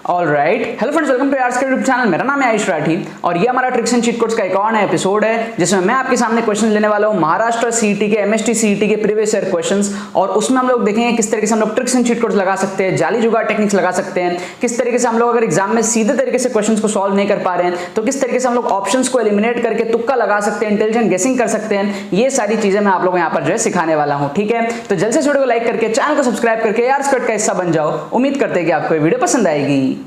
Alright, hello friends, welcome to आर्स के YouTube channel. मेरा नाम है आयुष राठी और ये हमारा ट्रिक्स एंड चीट कोड्स का एक और नया एपिसोड है जिसमें मैं आपके सामने क्वेश्चन लेने वाला हूं महाराष्ट्र सीईटी के, एमएसटी सीईटी के प्रीवियस ईयर क्वेश्चंस, और उसमें हम लोग देखेंगे किस तरीके से हम लोग ट्रिक्स एंड चीट कोड्स लगा सकते हैं, जाली जुगाड़ टेक्निक्स लगा सकते हैं, किस तरीके से हम लोग अगर एग्जाम में सीधे तरीके से क्वेश्चंस को सॉल्व नहीं कर पा रहे हैं तो किस तरीके से हम लोग ऑप्शंस को एलिमिनेट करके तुक्का लगा सकते हैं, इंटेलिजेंट गेसिंग कर सकते हैं। ये सारी चीजें मैं आप लोगों को यहाँ पर जो है सिखाने वाला हूँ। ठीक है, तो जल्द से वीडियो को लाइक करके चैनल को सब्सक्राइब करके यार स्क्वाड का हिस्सा बन जाओ। उम्मीद करते हैं कि आपको ये वीडियो पसंद आएगी।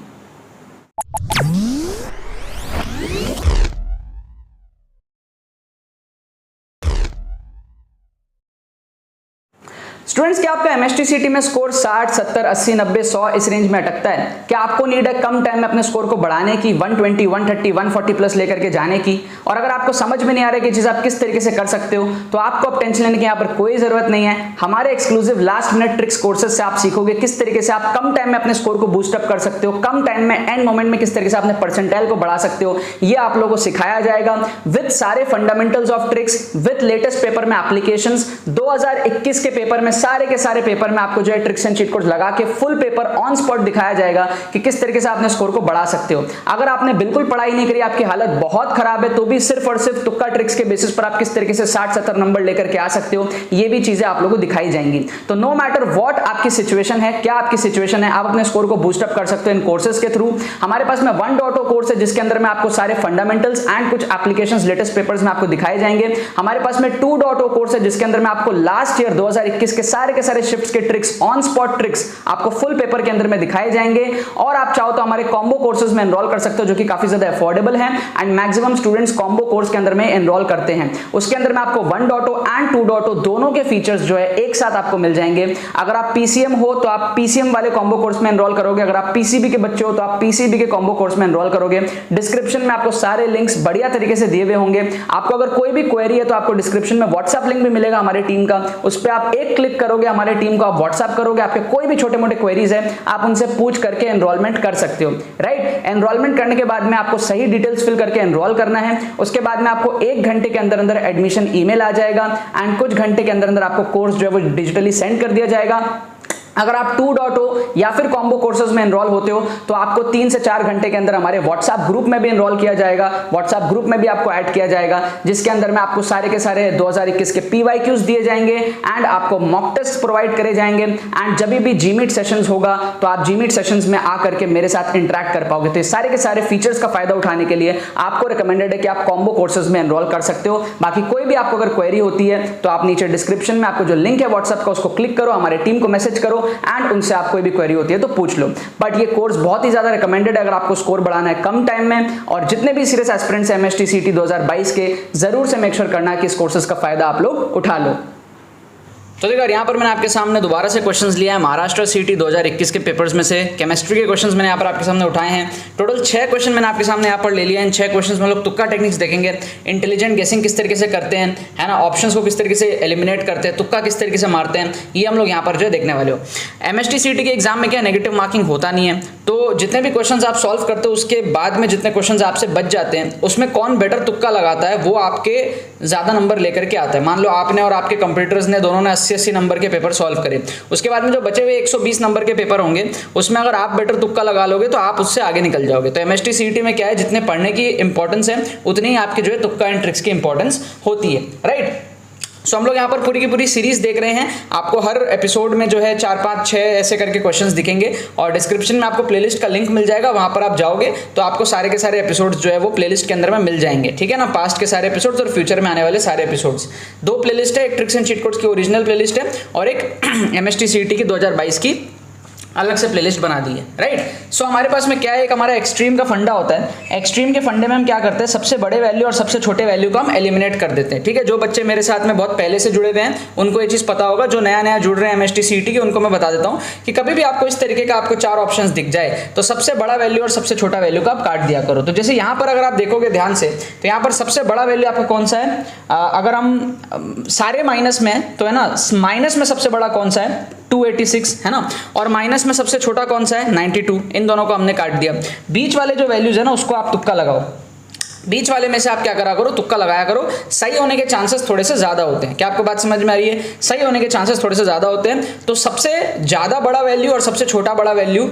स्टूडेंट्स, क्या आपका एमएसटी सीईटी में स्कोर 60, 70, 80, 90, 100 इस रेंज में अटकता है? क्या आपको नीड है कम टाइम में अपने स्कोर को बढ़ाने की, 120, 130, 140 प्लस लेकर के जाने की? और अगर आपको समझ में नहीं आ रहा है कि चीज आप किस तरीके से कर सकते हो तो आपको अब टेंशन लेने की यहाँ पर कोई जरूरत नहीं है। हमारे exclusive last minute tricks courses से आप सीखोगे किस तरीके से आप कम टाइम में अपने स्कोर को बूस्ट अप कर सकते हो, कम टाइम में एंड मोमेंट में किस तरीके से अपने परसेंटाइल को बढ़ा सकते हो। ये आप लोगों को सिखाया जाएगा विद सारे fundamentals of tricks, with latest paper में एप्लीकेशंस। 2021 के पेपर में सारे के सारे पेपर में आपको जो है ट्रिक्स एंड चीट कोड्स लगा के फुल पेपर ऑन स्पॉट दिखाया जाएगा कि किस तरीके से आपने स्कोर को बढ़ा सकते हो। अगर आपने बिल्कुल पढ़ाई नहीं करी, आपकी हालत बहुत खराब है, तो भी सिर्फ और सिर्फ तुक्का ट्रिक्स के बेसिस पर आप किस तरीके से 60-70 नंबर लेकर के आ सकते हो, ये भी चीजें आप लोगों को दिखाई जाएंगी। तो नो मैटर व्हाट आपकी सिचुएशन है, क्या आपकी सिचुएशन है, आप अपने स्कोर को बूस्ट अप कर सकते हो इन कोर्सेज के थ्रू। हमारे पास में 1.0 कोर्स है जिसके अंदर में आपको सारे फंडामेंटल्स एंड कुछ एप्लीकेशंस लेटेस्ट पेपर्स में आपको दिखाए जाएंगे। हमारे पास में 2.0 कोर्स है जिसके अंदर में आपको लास्ट ईयर 2021 के सारे शिफ्ट्स के ट्रिक्स, ऑन स्पॉट ट्रिक्स आपको फुल पेपर के अंदर में दिखाए जाएंगे। और आप चाहो तो हमारे कॉम्बो कोर्सेज में एनरोल कर सकते हो जो कि काफी ज्यादा अफोर्डेबल है and maximum students combo course के अंदर में एनरोल करते हैं। उसके अंदर में आपको 1.0 एंड 2.0 दोनों के फीचर्स जो है एक साथ आपको मिल जाएंगे। अगर आप पीसीएम हो तो आप पीसीएम वाले कॉम्बो कोर्स में एनरोल करोगे, अगर आप पीसीबी के बच्चे हो तो आप पीसीबी के कॉम्बो कोर्स में एनरोल करोगे। डिस्क्रिप्शन में आपको सारे लिंक्स बढ़िया तरीके से दिए हुए होंगे। आपको अगर कोई भी क्वेरी है तो आपको डिस्क्रिप्शन में व्हाट्सएप लिंक भी मिलेगा हमारे टीम का, उस पर आप एक क्लिक करोगे, हमारे टीम को आप व्हाट्सएप करोगे, आपके कोई भी छोटे मोटे क्वेरीज है आप उनसे पूछ करके एनरोलमेंट कर सकते हो। राइट, एनरोलमेंट करने के बाद में आपको सही डिटेल्स फिल करके एनरोल करना है। उसके बाद में आपको 1 घंटे के अंदर अंदर एडमिशन ईमेल आ जाएगा एंड कुछ घंटे के अंदर अंदर आपको कोर्स जो है वो डिजिटली सेंड कर दिया जाएगा। अगर आप 2.0 या फिर कॉम्बो कोर्सेज में एनरोल होते हो तो आपको 3 से 4 घंटे के अंदर हमारे व्हाट्सएप ग्रुप में भी एनरोल किया जाएगा। व्हाट्सएप ग्रुप में भी आपको ऐड किया जाएगा जिसके अंदर में आपको सारे के सारे 2021 के पीवाईक्यूज दिए जाएंगे एंड आपको मॉक टेस्ट प्रोवाइड करे जाएंगे। एंड जब भी जीमीट सेशंस होगा तो आप जीमीट सेशंस में आकर के मेरे साथ इंटरेक्ट कर पाओगे। तो ये सारे के सारे फीचर्स का फायदा उठाने के लिए आपको रिकमेंडेड है कि आप कॉम्बो कोर्सेज में एनरोल कर सकते हो। बाकी कोई भी आपको अगर क्वेरी होती है तो आप नीचे डिस्क्रिप्शन में आपको जो लिंक है व्हाट्सएप का उसको क्लिक करो, हमारे टीम को मैसेज करो एंड उनसे कोई भी क्वेरी होती है तो पूछ लो। बट ये कोर्स बहुत ही ज्यादा रिकमेंडेड है अगर आपको स्कोर बढ़ाना है कम टाइम में। और जितने भी सीरियस एस्पिरेंट्स हैं एमएसटी सीईटी 2022 के, जरूर से मेक श्योर करना है कि इस कोर्सेज का फायदा आप लोग उठा लो। तो देखो यहाँ पर मैंने आपके सामने दोबारा से क्वेश्चंस लिया है महाराष्ट्र सीईटी 2021 के पेपर्स में से। केमिस्ट्री के क्वेश्चंस मैंने यहाँ पर आपके सामने उठाए हैं। टोटल 6 क्वेश्चन मैंने आपके सामने यहाँ पर ले लिया है। इन 6 क्वेश्चंस में लोग तुक्का टेक्निक्स देखेंगे, इंटेलिजेंट गेसिंग किस तरीके से करते हैं, है ना, ऑप्शंस को किस तरीके से एलिमिनेट करते हैं, तुक्का किस तरीके से मारते हैं, ये हम लोग यहाँ पर जो है देखने वाले हो। एमएसटी सीईटी के एग्जाम में क्या नेगेटिव मार्किंग होता नहीं है, तो जितने भी क्वेश्चन आप सॉल्व करते हो उसके बाद में जितने क्वेश्चन आपसे बच जाते हैं उसमें कौन बेटर तुक्का लगाता है वो आपके ज्यादा नंबर लेकर के आता है। मान लो आपने और आपके कंप्यूटर्स ने दोनों ने 80-80 नंबर के पेपर सॉल्व करे, उसके बाद में जो बचे हुए 120 नंबर के पेपर होंगे उसमें अगर आप बेटर तुक्का लगा लोगे तो आप उससे आगे निकल जाओगे। तो एमएसटी सीईटी में क्या है, जितने पढ़ने की इंपॉर्टेंस है उतनी ही आपके जो है तुक्का एंड ट्रिक्स की इंपॉर्टेंस होती है। राइट, सो हम लोग यहाँ पर पूरी की पूरी सीरीज देख रहे हैं। आपको हर एपिसोड में जो है 4, 5, 6 ऐसे करके क्वेश्चंस दिखेंगे और डिस्क्रिप्शन में आपको प्लेलिस्ट का लिंक मिल जाएगा, वहां पर आप जाओगे तो आपको सारे के सारे एपिसोड्स जो है वो प्लेलिस्ट के अंदर में मिल जाएंगे। ठीक है ना, पास्ट के सारे एपिसोड्स और फ्यूचर में आने वाले सारे एपिसोड्स। 2 प्लेलिस्ट है, एक ट्रिक्स एंड चीट कोड्स की ओरिजिनल प्लेलिस्ट है और एक एमएसटी सीईटी की 2022 की अलग से प्लेलिस्ट बना दी है। राइट, सो हमारे पास में क्या है, एक हमारा एक्सट्रीम का फंडा होता है। एक्सट्रीम के फंडे में हम क्या करते हैं, सबसे बड़े वैल्यू और सबसे छोटे वैल्यू को हम एलिमिनेट कर देते हैं। ठीक है, जो बच्चे मेरे साथ में बहुत पहले से जुड़े हुए हैं उनको ये चीज पता होगा, जो नया नया जुड़ रहे हैं एमएसटी सीईटी के उनको मैं बता देता हूँ कि कभी भी आपको इस तरीके का आपको 4 ऑप्शंस दिख जाए तो सबसे बड़ा वैल्यू और सबसे छोटा वैल्यू का आप काट दिया करो। तो जैसे यहाँ पर अगर आप देखोगे ध्यान से तो यहाँ पर सबसे बड़ा वैल्यू आपका कौन सा है, अगर हम सारे माइनस में तो है ना, माइनस में सबसे बड़ा कौन सा है 286 है ना, और माइनस में सबसे छोटा कौन सा है 92। इन दोनों को हमने काट दिया। बीच वाले जो वैल्यूज है ना उसको आप तुक्का लगाओ। बीच वाले में से आप क्या करा करो, तुक्का लगाया करो। सही होने के चांसेस थोड़े से ज्यादा होते हैं। क्या आपको बात समझ में आ रही है? सही होने के चांसेस थोड़े से ज्यादा होते हैं। तो सबसे ज्यादा बड़ा वैल्यू और सबसे छोटा बड़ा वैल्यू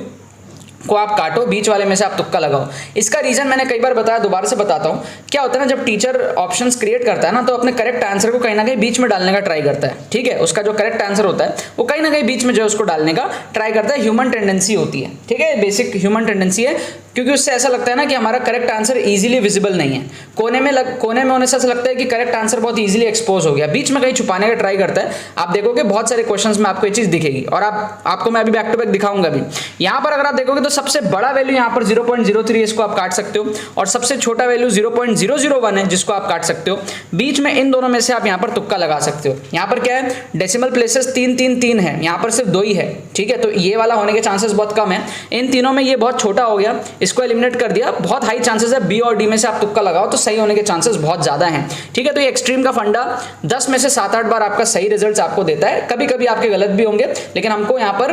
को आप काटो, बीच वाले में से आप तुक्का लगाओ। इसका रीजन मैंने कई बार बताया, दोबारा से बताता हूं। क्या होता है ना, जब टीचर ऑप्शंस क्रिएट करता है ना, तो अपने करेक्ट आंसर को कहीं ना कहीं बीच में डालने का ट्राई करता है, ठीक है। उसका जो करेक्ट आंसर होता है वो कहीं ना कहीं बीच में जो है उसको डालने का ट्राई करता है। ह्यूमन टेंडेंसी होती है, ठीक है, बेसिक ह्यूमन टेंडेंसी है, क्योंकि उससे ऐसा लगता है ना कि हमारा करेक्ट आंसर इजीली विजिबल नहीं है। कोने में होने से ऐसा लगता है कि करेक्ट आंसर बहुत इजीली एक्सपोज हो गया, बीच में कहीं छुपाने का ट्राई करता है। आप देखोगे बहुत सारे क्वेश्चंस में आपको ये चीज दिखेगी, और आपको मैं अभी बैक टू बैक दिखाऊंगा भी। यहां पर अगर आप देखोगे तो सबसे बड़ा वैल्यू यहां पर 0.03 इसको आप काट सकते हो, और सबसे छोटा वैल्यू 0.001 है जिसको आप काट सकते हो। बीच में इन दोनों में से आप यहां पर तुक्का लगा सकते हो। यहां पर क्या है, डेसिमल प्लेसेस 3 3 3 है, यहां पर सिर्फ 2 ही है, ठीक है। तो ये वाला होने के चांसेस बहुत कम है। इन तीनों में ये बहुत छोटा हो गया, इसको एलिमिनेट कर दिया। बहुत हाई चांसेस है बी और डी में से आप तुक्का लगाओ तो सही होने के चांसेस बहुत ज्यादा हैं, ठीक है। तो ये एक्सट्रीम का फंडा 10 में से 7-8 बार आपका सही रिजल्ट्स आपको देता है। कभी कभी आपके गलत भी होंगे, लेकिन हमको यहां पर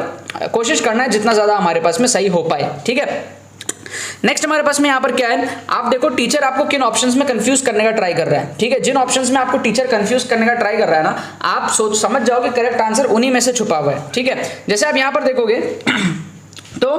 कोशिश करना है जितना ज्यादा हमारे पास में सही हो पाए, ठीक है। नेक्स्ट हमारे पास में यहां पर क्या है, आप देखो टीचर आपको किन ऑप्शंस में कंफ्यूज करने का ट्राई कर रहा है, ठीक है। जिन ऑप्शंस में आपको टीचर कंफ्यूज करने का ट्राई कर रहा है ना, आप समझ जाओगे करेक्ट आंसर उन्हीं में से छुपा हुआ है, ठीक है। जैसे आप यहां पर देखोगे तो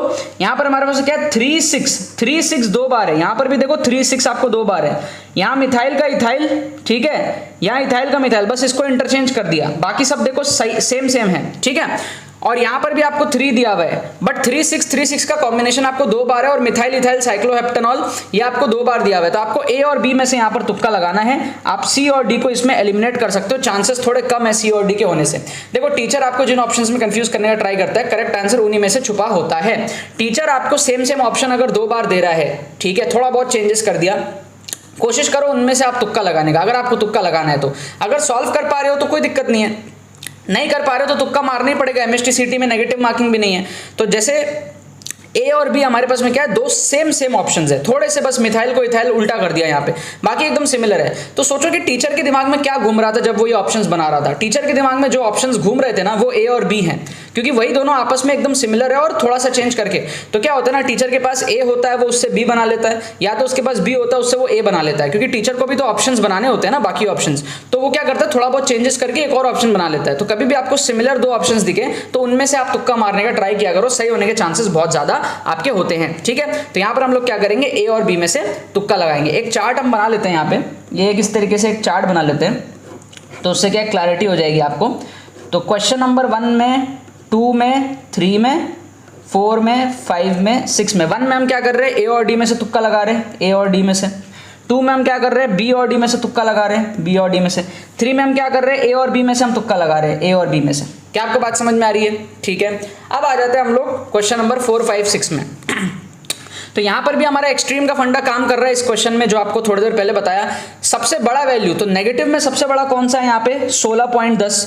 यहां पर हमारे पास क्या है, 3 6 2 बार है। यहां पर भी देखो 3 6 आपको 2 बार है। यहां मिथाइल का इथाइल, ठीक है, यहां इथाइल का मिथाइल, बस इसको इंटरचेंज कर दिया, बाकी सब देखो सेम है, ठीक है। और यहां पर भी आपको 3 दिया हुआ है, बट 3 6 का कॉम्बिनेशन आपको 2 बार है, और मिथाइल इथाइल साइक्लोहेप्टेनॉल ये आपको 2 बार दिया हुआ है। तो आपको ए और बी में से यहां पर तुक्का लगाना है। आप सी और डी को इसमें एलिमिनेट कर सकते हो, चांसेस थोड़े कम है सी और डी के होने से। देखो टीचर आपको जिन ऑप्शंस में कंफ्यूज करने का ट्राई करता है, करेक्ट आंसर उन्हीं में से छुपा होता है। टीचर आपको सेम ऑप्शन अगर 2 बार दे रहा है, ठीक है, थोड़ा बहुत चेंजेस कर दिया, कोशिश करो उनमें से आप तुक्का लगाने का, अगर आपको तुक्का लगाना है तो। अगर सॉल्व कर पा रहे हो तो कोई दिक्कत नहीं है, नहीं कर पा रहे हो तो तुक्का मारना ही पड़ेगा। एमएसटी सीटी में नेगेटिव मार्किंग भी नहीं है। तो जैसे ए और बी हमारे पास में क्या है, 2 सेम ऑप्शंस है, थोड़े से बस मिथाइल को इथाइल उल्टा कर दिया यहाँ पे, बाकी एकदम सिमिलर है। तो सोचो कि टीचर के दिमाग में क्या घूम रहा था जब वो ये ऑप्शंस बना रहा था। टीचर के दिमाग में जो ऑप्शंस घूम रहे थे ना, वो ए और बी हैं, क्योंकि वही दोनों आपस में एकदम सिमिलर है, और थोड़ा सा चेंज करके। तो क्या होता है ना, टीचर के पास ए होता है वो उससे बी बना लेता है, या तो उसके पास बी होता है उससे वो ए बना लेता है, क्योंकि टीचर को भी तो ऑप्शंस बनाने होते हैं ना, बाकी ऑप्शंस। तो वो क्या करता है, थोड़ा बहुत चेंजेस करके एक और ऑप्शन बना लेता है। तो कभी भी आपको सिमिलर 2 ऑप्शंस दिखे तो उनमें से आप तुक्का मारने का ट्राई किया करो, सही होने के चांसेस बहुत ज्यादा आपके होते हैं, ठीक है। तो यहां पर हम लोग क्या करेंगे, ए और बी में से तुक्का लगाएंगे। एक चार्ट हम बना लेते हैं यहाँ पे, ये किस तरीके से एक चार्ट बना लेते हैं, तो उससे क्या क्लैरिटी हो जाएगी आपको। तो क्वेश्चन नंबर 1 में, 2 में, 3 में, 4 में, 5 में, 6 में। 1 में हम क्या कर रहे हैं, ए और डी में से तुक्का लगा रहे हैं, ए और डी में से। 2 में हम क्या कर रहे हैं, बी और डी में से तुक्का लगा रहे हैं, बी और डी में से। 3 में हम क्या कर रहे हैं, ए और बी में से हम तुक्का लगा रहे हैं, ए और बी में से। क्या आपको बात समझ में आ रही है, ठीक है। अब आ जाते हैं हम लोग क्वेश्चन नंबर 4 5 6 में। तो यहां पर भी हमारा एक्सट्रीम का फंडा काम कर रहा है इस क्वेश्चन में, जो आपको थोड़ी देर पहले बताया। सबसे बड़ा वैल्यू तो नेगेटिव में सबसे बड़ा कौन सा है यहाँ पे, 16.10,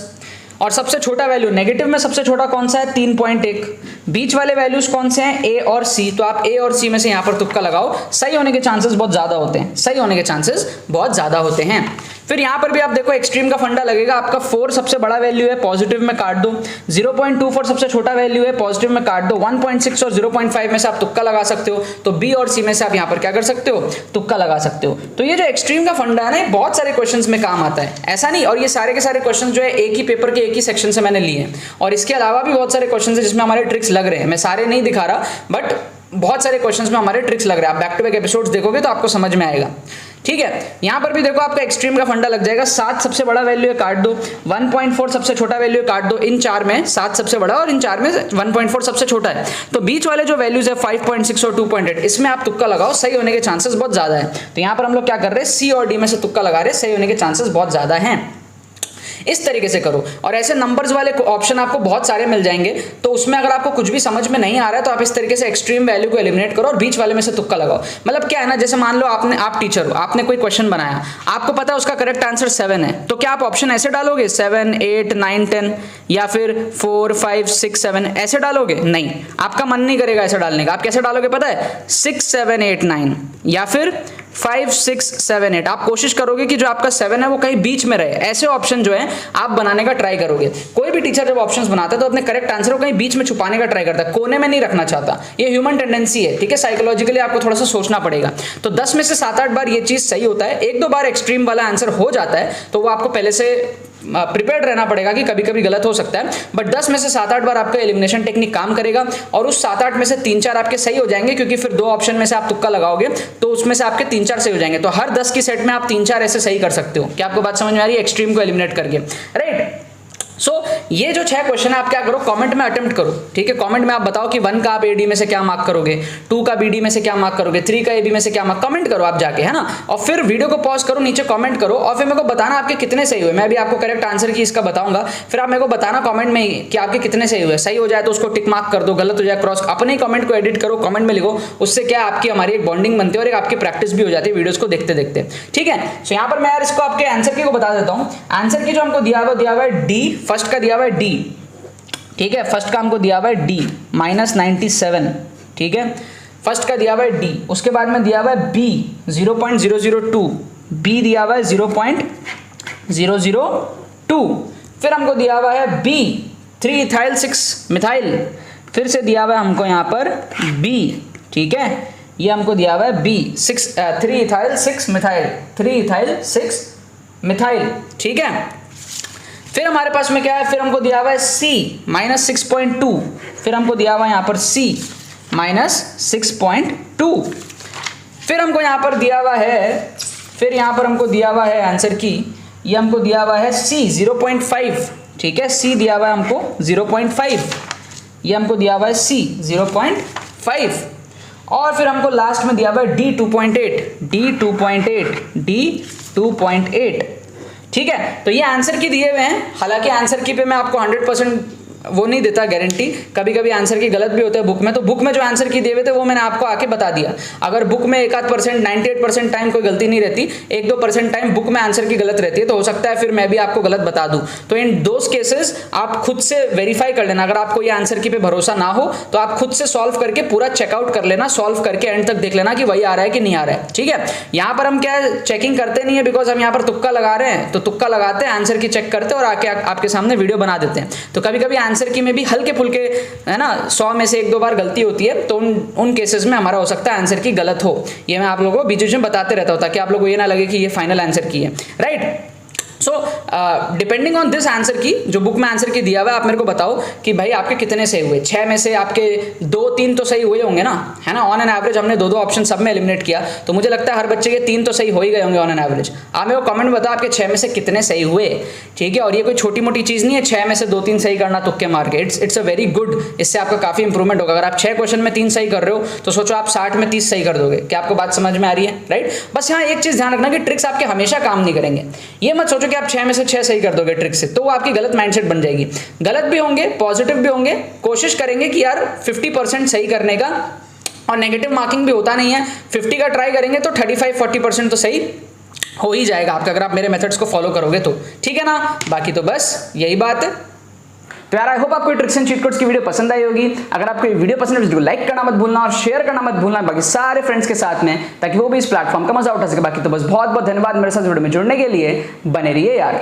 और सबसे छोटा वैल्यू नेगेटिव में सबसे छोटा कौन सा है, 3.1। बीच वाले वैल्यूज कौन से हैं, ए और सी। तो आप ए और सी में से यहां पर तुक्का लगाओ, सही होने के चांसेस बहुत ज्यादा होते हैं, सही होने के चांसेस बहुत ज्यादा होते हैं। फिर यहां पर भी आप देखो एक्सट्रीम का फंडा लगेगा। आपका 4 सबसे बड़ा वैल्यू है, पॉजिटिव में काट दो। 0.24 सबसे छोटा वैल्यू है, पॉजिटिव में काट दो। 1.6 और 0.5 में से आप तुक्का लगा सकते हो। तो बी और सी में से आप यहां पर क्या कर सकते हो, तुक्का लगा सकते हो। तो ये जो एक्सट्रीम का फंडा है ना, बहुत सारे क्वेश्चंस में काम आता है, ऐसा नहीं। और ये सारे के सारे क्वेश्चन जो है एक ही पेपर के एक ही सेक्शन से मैंने लिए हैं, और इसके अलावा भी बहुत सारे क्वेश्चन है जिसमें हमारे ट्रिक्स लग रहे हैं। मैं सारे नहीं दिखा रहा, बट बहुत सारे क्वेश्चंस में हमारे ट्रिक्स लग रहे हैं। आप बैक टू बैक एपिसोड्स देखोगे तो आपको समझ में आएगा, ठीक है। यहां पर भी देखो आपका एक्सट्रीम का फंडा लग जाएगा। 7 सबसे बड़ा वैल्यू है, काट दो। 1.4 सबसे छोटा वैल्यू है, काट दो। इन 4 में 7 सबसे बड़ा और इन 4 में 1.4 सबसे छोटा है। तो बीच वाले जो वैल्यूज है 5.6 और 2.8, इसमें आप तुक्का लगाओ, सही होने के चांसेस बहुत ज्यादा है। तो यहां पर हम लोग क्या कर रहे हैं, सी और डी में से तुक्का लगा रहे हैं, सही होने के चांसेस बहुत ज्यादा हैं। इस तरीके से करो, और ऐसे नंबर्स वाले ऑप्शन आपको बहुत सारे मिल जाएंगे। तो उसमें अगर आपको कुछ भी समझ में नहीं आ रहा है तो आप इस तरीके से एक्सट्रीम वैल्यू को एलिमिनेट करो और बीच वाले में से तुक्का लगाओ। मतलब क्या है ना, जैसे मान लो आप टीचर हो, आपने कोई क्वेश्चन बनाया, आपको पता है उसका करेक्ट आंसर 7 है, तो क्या आप ऑप्शन ऐसे डालोगे 7 8 9 10 या फिर 4 5 6 7 ऐसे डालोगे? नहीं, आपका मन नहीं करेगा ऐसे डालने का। आप कैसे डालोगे पता है, 6 7 8 9 या फिर 5 6 7 8। आप कोशिश करोगे कि जो आपका 7 है वो कहीं बीच में रहे। ऐसे ऑप्शन जो है आप बनाने का ट्राई करोगे। कोई भी टीचर जब ऑप्शंस बनाता है तो अपने करेक्ट आंसर को कहीं बीच में छुपाने का ट्राई करता है, कोने में नहीं रखना चाहता। ये ह्यूमन टेंडेंसी है, ठीक है। साइकोलॉजिकली आपको थोड़ा सा सोचना पड़ेगा। तो 10 में से 7 8 बार ये चीज सही होता है। 1 2 बार एक्सट्रीम वाला आंसर हो जाता है तो वो आपको पहले से प्रिपेयर्ड रहना पड़ेगा कि कभी कभी गलत हो सकता है, बट 10 में से 7-8 बार आपका एलिमिनेशन टेक्निक काम करेगा और उस 7-8 में से 3-4 आपके सही हो जाएंगे, क्योंकि फिर 2 ऑप्शन में से आप तुक्का लगाओगे तो उसमें से आपके 3-4 सही हो जाएंगे। तो हर 10 की सेट में आप 3-4 ऐसे सही कर सकते हो। क्या आपको बात समझ में आ रही है? एक्सट्रीम को एलिमिनेट करके, राइट। सो ये जो 6 क्वेश्चन है आप क्या करो, कमेंट में अटेम्प्ट करो, ठीक है। कमेंट में आप बताओ कि 1 का आप एडी में से क्या मार्क करोगे, 2 का बीडी में से क्या मार्क करोगे, 3 का एबी में से क्या मार्क, कमेंट करो आप जाके, है ना। और फिर वीडियो को पॉज करो, नीचे कमेंट करो और फिर मेरे को बताना आपके कितने सही हुए। मैं भी आपको करेक्ट आंसर की इसका बताऊंगा, फिर आप मेरे को बताना कमेंट में कि आपके कितने सही हुए। सही हो जाए तो उसको टिक मार्क कर दो, गलत हो जाए क्रॉस। अपने कमेंट को एडिट करो, कमेंट में लिखो, उससे क्या आपकी हमारी एक बॉन्डिंग बनती है और एक आपकी प्रैक्टिस भी हो जाती है वीडियोस को देखते देखते, ठीक है। सो यहाँ पर मैं यार इसको आपके आंसर की को बता देता हूँ। आंसर की जो हमको दिया हुआ है डी, फर्स्ट का दिया हुआ है डी, ठीक है। फर्स्ट का हमको दिया हुआ है डी -97, ठीक है। फर्स्ट का दिया हुआ है डी। उसके बाद में दिया हुआ है बी 0.002, बी दिया हुआ है 0.002। फिर हमको दिया हुआ है बी 3 इथाइल 6 मिथाइल, फिर से दिया हुआ है हमको यहाँ पर बी, ठीक है। ये हमको दिया हुआ है B 3 ethyl 6 methyl, 3 ethyl 6 methyl, ठीक है। फिर हमारे पास में क्या है, फिर हमको दिया हुआ है C -6.2, फिर हमको दिया हुआ है यहाँ पर C -6.2। फिर हमको यहाँ पर दिया हुआ है, फिर यहाँ पर हमको दिया हुआ है आंसर की, ये हमको दिया हुआ है C 0.5, ठीक है। C दिया हुआ है हमको 0.5, ये हमको दिया हुआ है C 0.5। और फिर हमको लास्ट में दिया हुआ है D 2.8, ठीक है। तो ये आंसर की दिए हुए हैं। हालांकि आंसर की पे मैं आपको 100% वो नहीं देता गारंटी, कभी कभी आंसर की गलत भी होता है बुक में। तो बुक में जो आंसर की दिए हुए थे वो मैंने आपको आके बता दिया। अगर बुक में 1-8% 98% टाइम कोई गलती नहीं रहती, 1-2% टाइम बुक में आंसर की गलत रहती है, तो हो सकता है फिर मैं भी आपको गलत बता दूं। तो इन दोज केसेस आप खुद से वेरीफाई कर लेना। अगर आपको ये आंसर की पे भरोसा ना हो तो आप खुद से सॉल्व करके पूरा चेकआउट कर लेना, सॉल्व करके एंड तक देख लेना कि वही आ रहा है कि नहीं आ रहा है, ठीक है। यहाँ पर हम क्या चेकिंग करते नहीं है, बिकॉज हम यहाँ पर तुक्का लगा रहे हैं, तो तुक्का लगाते हैं, आंसर की चेक करते हैं और आके आपके सामने वीडियो बना देते हैं। तो कभी कभी आंसर की में भी हल्के फुल्के, है ना, 100 में से 1-2 बार गलती होती है, तो उन केसेस में हमारा हो सकता है आंसर की गलत हो। ये मैं आप लोगों को बीच में बताते रहता हूं ताकि आप लोगों को ये ना लगे कि ये फाइनल आंसर की है, right. So depending on this answer की, जो बुक में आंसर की दिया हुआ है, आप मेरे को बताओ कि भाई आपके कितने सही हुए। 6 में से आपके 2-3 तो सही हुए होंगे ना, है ना। ऑन एन एवरेज हमने 2-2 ऑप्शन सब में एलिमिनेट किया, तो मुझे लगता है हर बच्चे के 3 तो सही हो ही गए होंगे ऑन एन एवरेज। आप मेरे को कमेंट में बताओ आपके 6 में से कितने सही हुए, ठीक है। और ये कोई छोटी मोटी चीज़ नहीं है 6 में से 2-3 सही करना तुक्के मार के। इट्स अ वेरी गुड, इससे आपका काफ़ी इंप्रूवमेंट होगा। अगर आप 6 क्वेश्चन में 3 सही कर रहे हो तो सोचो आप 60 में 30 सही कर दोगे। क्या आपको बात समझ में आ रही है, राइट। बस यहाँ एक चीज़ ध्यान रखना कि ट्रिक्स आपके हमेशा काम नहीं करेंगे। ये मत सोचो कि आप 6 में से 6 सही कर दोगे ट्रिक से, तो वो आपकी गलत माइंडसेट बन जाएगी। गलत भी होंगे, पॉजिटिव भी होंगे। कोशिश करेंगे कि यार 50% सही करने का, और नेगेटिव मार्किंग भी होता नहीं है। 50 का ट्राई करेंगे तो 35-40% तो सही हो ही जाएगा आपका, अगर आप मेरे मेथड्स को फॉलो करोगे तो, ठीक है ना। बाकी तो बस यही बात है। तो यार आई होप आपको ट्रिक्स एंड चीट कोड्स की वीडियो पसंद आई होगी। अगर आपको ये वीडियो पसंद है तो लाइक करना मत भूलना और शेयर करना मत भूलना बाकी सारे फ्रेंड्स के साथ में, ताकि वो भी इस प्लेटफॉर्म का मजा उठा सके। बाकी तो बस बहुत बहुत धन्यवाद मेरे साथ वीडियो में जुड़ने के लिए। बने रहिए यार।